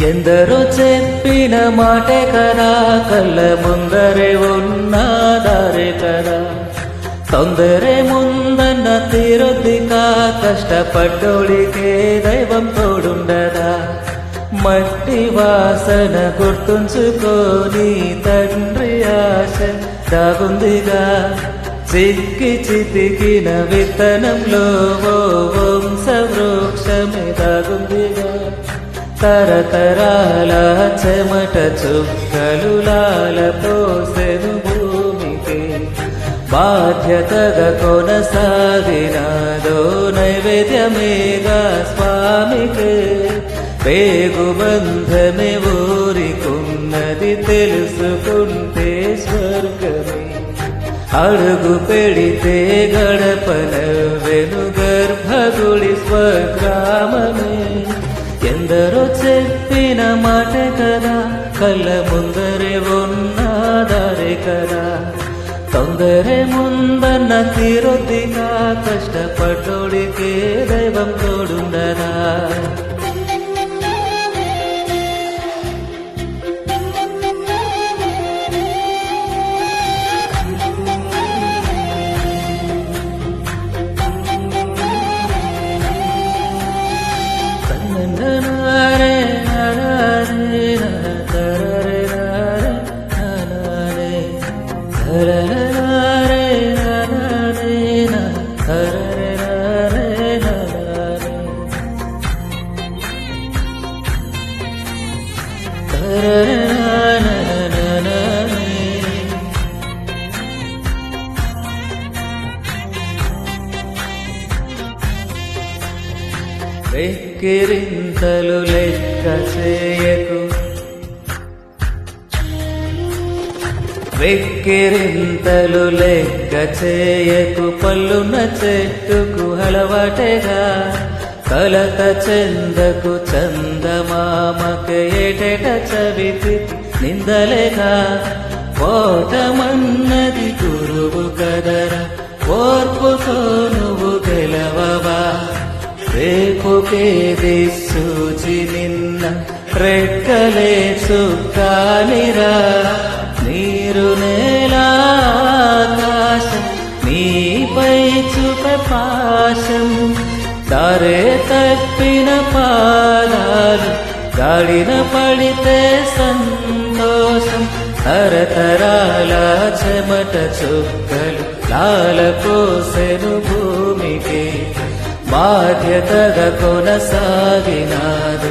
ఎందరో చెప్పిన మాటే కదా, కళ్ళ ముందరే ఉన్నదారే కదా. తొందరే ముందన్న తీరొద్దికా, కష్టపడ్డోడికే దైవం తోడుండదా. మట్టి వాసన గుర్తుంచుకోని తండ్రి ఆశ దాగుందిగా. చిక్కి చితికిన విత్తనంలో ఓ వంశ వృక్షమే దాగుందిగా. తరతరాల చెమట చుక్కలు లాల పోసెను భూమికి. బాధ్యతగా కొనసాగినాదో నైవేద్యమేగా స్వామికి. పేగు బంధమే ఊరికున్నది తెలుసుకుంటే స్వర్గమే. అడుగు పెడితే గడపన వెను గర్భగుడి స్వగ్రామమే. ఎందరో చెప్పిన మాట కదా, కళ్ళ ముందరే ఉన్నదారే కదా. తొందరే ముందన్న తీరొద్దిగా, కష్టపడ్డోడికే దైవం తోడుండదా. వెక్కిరింతలు లెక్క చేయకు, వెక్కిరింతలు లెక్క చేయకు. పళ్ళున్న చెట్టుకు అలవాటేగా, కలత చెందకు చందమామకు. ఏటేట చవితి నిందలేగా, ఓటమన్నది గురువు కదరా. ఓర్పుతో నువ్వు గెలవవా. రేపుకేది సూచి నిన్న రెక్కలే చుక్కానిరా. నీరు నేలాకాశం నీపై చూపే పాశం. దారే తప్పిన పాదాలు గాడిన పడితే సంతోషం. తరతరాల చెమట చుక్కలు లాల పోసెను భూమికి. బాధ్యతగా కొనసాగినాదు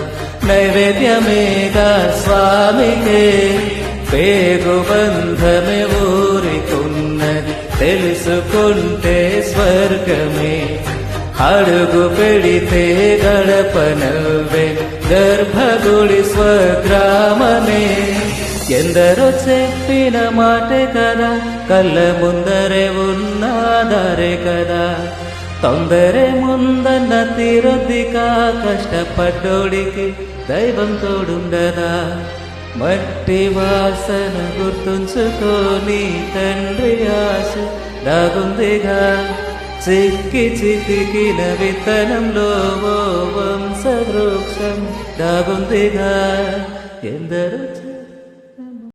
నైవేద్యమేగా స్వామికే. పేగు బంధమే ఊరికున్నది తెలుసుకుంటే స్వర్గమే. అడుగు పెడితే గడపనవే గర్భగుడి స్వగ్రామమే. ఎందరో చెప్పిన మాటే కదా, కళ్ళ ముందరే ఉన్నదారే కదా. తొందరే ముందన్న తీరొద్దికా, కష్టపడ్డోడికి దైవం తోడుండదా. మట్టి వాసన గుర్తుంచుకోని తండ్రి ఆశ దాగుందిగా. చిక్కి చితికిన విత్తనంలో ఓ వంశ వృక్షం దాగుందిగా. ఎందరో